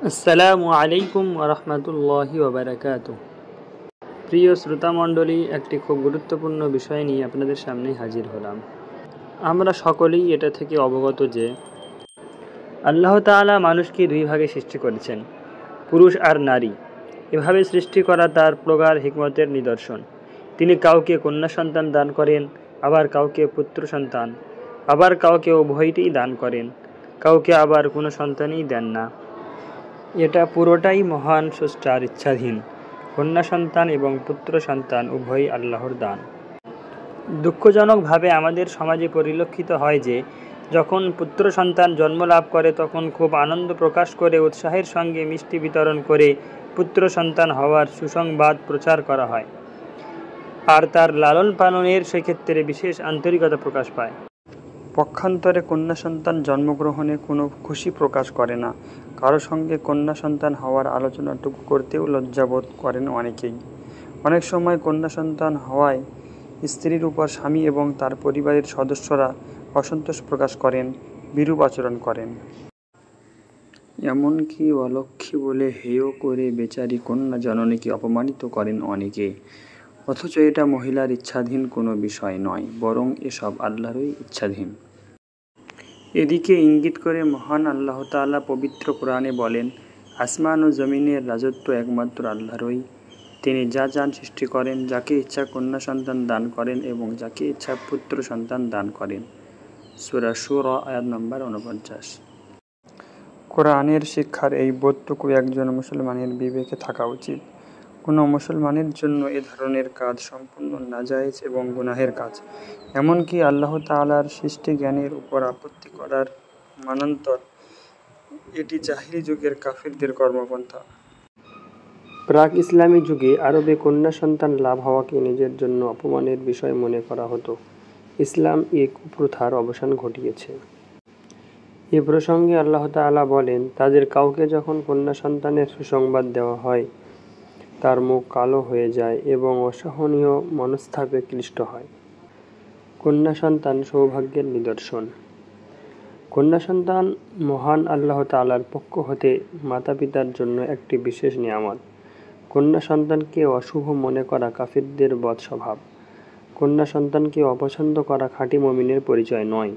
আসসালামু আলাইকুম ওরহমতুল্লাহি ওবারাকাতুহ। প্রিয় শ্রোতামণ্ডলী, একটি খুব গুরুত্বপূর্ণ বিষয় নিয়ে আপনাদের সামনে হাজির হলাম। আমরা সকলেই এটা থেকে অবগত যে আল্লাহ তাআলা মানুষকে দুই ভাগে সৃষ্টি করেছেন, পুরুষ আর নারী। এভাবে সৃষ্টি করা তার প্রগাঢ় হিকমতের নিদর্শন। তিনি কাউকে কন্যা সন্তান দান করেন, আবার কাউকে পুত্র সন্তান, আবার কাউকে উভয়টিই দান করেন, কাউকে আবার কোনো সন্তানই দেন না। এটা পুরোটাই মহান স্রষ্টার ইচ্ছাধীন। কন্যা সন্তান এবং পুত্র সন্তান উভয়ই আল্লাহর দান। দুঃখজনকভাবে আমাদের সমাজে পরিলক্ষিত হয় যে যখন পুত্র সন্তান জন্ম লাভ করে তখন খুব আনন্দ প্রকাশ করে উৎসাহের সঙ্গে মিষ্টি বিতরণ করে পুত্র সন্তান হওয়ার সুসংবাদ প্রচার করা হয়, আর তার লালন পালনের সেক্ষেত্রে বিশেষ আন্তরিকতা প্রকাশ পায়। পক্ষান্তরে কন্যা সন্তান জন্মগ্রহণে কোনো খুশি প্রকাশ করে না। কারো সঙ্গে কন্যা সন্তান হওয়ার আলোচনাটুকু করতেও লজ্জাবোধ করেন অনেকেই। অনেক সময় কন্যা সন্তান হওয়ায় স্ত্রীর উপর স্বামী এবং তার পরিবারের সদস্যরা অসন্তোষ প্রকাশ করেন, বিরূপ আচরণ করেন। এমনকি অলক্ষ্মী বলে হেয় করে বেচারি কন্যা জননীকে অপমানিত করেন অনেকে। অথচ এটা মহিলার ইচ্ছাধীন কোনো বিষয় নয়, বরং এসব আল্লাহরই ইচ্ছাধীন। এদিকে ইঙ্গিত করে মহান আল্লাহ তাআলা পবিত্র কোরআনে বলেন, আসমান ও জমিনের রাজত্ব একমাত্র আল্লাহরই। তিনি যা চান সৃষ্টি করেন, যাকে ইচ্ছা কন্যা সন্তান দান করেন এবং যাকে ইচ্ছা পুত্র সন্তান দান করেন। সূরা শুরা আয়াত নম্বর 49। কোরআনের শিক্ষার এই বোধটুকু একজন মুসলমানের বিবেকে থাকা উচিত। কোনো মুসলমানের জন্য এ ধরনের কাজ সম্পূর্ণ নাজায়েজ এবং গুনাহের কাজ। এমনকি আল্লাহ তাআলার সৃষ্টি জ্ঞানের উপর আপত্তি করার মানান্তর। এটি জাহিলি যুগের কাফিরদের কর্মপন্থা। প্রাক ইসলামী যুগে আরবে কন্যা সন্তান লাভ হওয়াকে নিজের জন্য অপমানের বিষয় মনে করা হতো। ইসলাম এ কুপ্রথার অবসান ঘটিয়েছে। এ প্রসঙ্গে আল্লাহ তাআলা বলেন, তাদের কাউকে যখন কন্যা সন্তানের সুসংবাদ দেওয়া হয় তার মুখ কালো হয়ে যায় এবং অসহনীয় মনস্তাপে ক্লিষ্ট হয়। কন্যা সন্তান সৌভাগ্যের নিদর্শন। কন্যা সন্তান মহান আল্লাহ তাআলার পক্ষ হতে মাতা পিতার জন্য একটি বিশেষ নিয়ামত। কন্যা সন্তানকে অশুভ মনে করা কাফিরদের বদ স্বভাব। কন্যা সন্তানকে অপছন্দ করা খাঁটি মুমিনের পরিচয় নয়।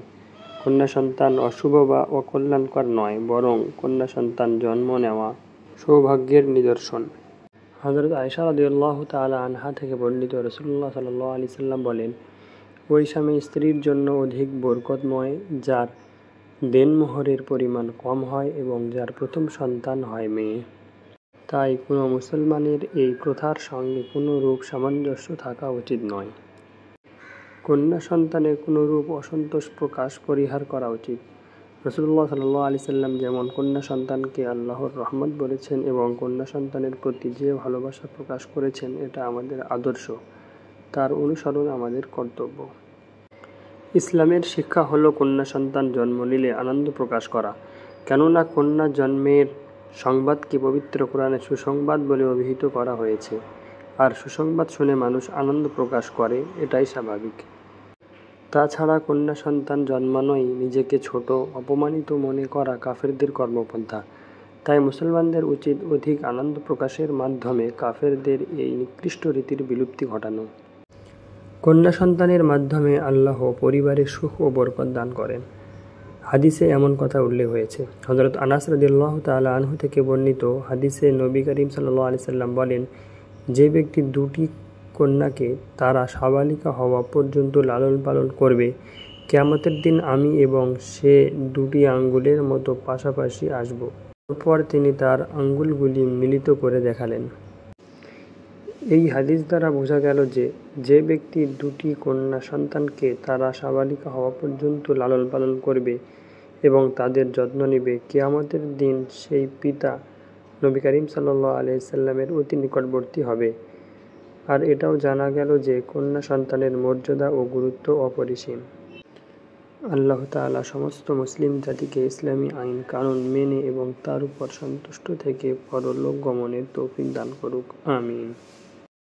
কন্যা সন্তান অশুভ বা অকল্যাণকর নয়, বরং কন্যা সন্তান জন্ম নেওয়া সৌভাগ্যের নিদর্শন। হযরত আয়েশা রাদিয়াল্লাহু তাআলা আনহা থেকে বর্ণিত, রাসূলুল্লাহ সাল্লাল্লাহু আলাইহি সাল্লাম বলেন, ওই স্বামী স্ত্রীর জন্য অধিক বরকতময় যার দেনমোহরের পরিমাণ কম হয় এবং যার প্রথম সন্তান হয় মেয়ে। তাই কোনো মুসলমানের এই প্রথার সঙ্গে কোনো রূপ সামঞ্জস্য থাকা উচিত নয়। কন্যা সন্তানের কোনো রূপ অসন্তোষ প্রকাশ পরিহার করা উচিত। রাসূলুল্লাহ সাল্লাল্লাহু আলাইহি সাল্লাম যেমন কন্যা সন্তানকে আল্লাহর রহমত বলেছেন এবং কন্যা সন্তানের প্রতি যে ভালোবাসা প্রকাশ করেছেন এটা আমাদের আদর্শ, তার অনুসরণ আমাদের কর্তব্য। ইসলামের শিক্ষা হলো কন্যা সন্তান জন্ম নিলে আনন্দ প্রকাশ করা, কেননা কন্যা জন্মের সংবাদকে পবিত্র কোরআনে সুসংবাদ বলে অভিহিত করা হয়েছে, আর সুসংবাদ শুনে মানুষ আনন্দ প্রকাশ করে, এটাই স্বাভাবিক। তাছাড়া কন্যা সন্তান জন্মানোই নিজেকে ছোট, অপমানিত মনে করা কাফেরদের কর্মপন্থা। তাই মুসলমানদের উচিত অধিক আনন্দ প্রকাশের মাধ্যমে কাফেরদের এই নিকৃষ্ট রীতির বিলুপ্তি ঘটানো। কন্যা সন্তানের মাধ্যমে আল্লাহ পরিবারে সুখ ও বরকত দান করেন। হাদিসে এমন কথা উল্লেখ হয়েছে। হযরত আনাস রাদিয়াল্লাহু তাআলা আনহু থেকে বর্ণিত হাদিসে নবী করিম সাল্লাল্লাহু আলাইহি সাল্লাম বলেন, যে ব্যক্তি দুটি কন্যাকে তারা সাবালিকা হওয়া পর্যন্ত লালন পালন করবে, কিয়ামতের দিন আমি এবং সে দুটি আঙ্গুলের মতো পাশাপাশি আসব। তারপর তিনি তার আঙ্গুলগুলি মিলিত করে দেখালেন। এই হাদিস দ্বারা বোঝা গেল যে যে ব্যক্তি দুটি কন্যা সন্তানকে তারা সাবালিকা হওয়া পর্যন্ত লালন পালন করবে এবং তাদের যত্ন নেবে, কিয়ামতের দিন সেই পিতা নবী করিম সাল্লাল্লাহু আলাইহি সাল্লামের অতি নিকটবর্তী হবে। আর এটাও জানা গেল যে কন্যা সন্তানের মর্যাদা ও গুরুত্ব অপরিসীম। আল্লাহ তাআলা সমস্ত মুসলিম জাতিকে ইসলামী আইন কানুন মেনে এবং তার উপর সন্তুষ্ট থেকে পরলোক গমনের তৌফিক দান করুক। আমিন।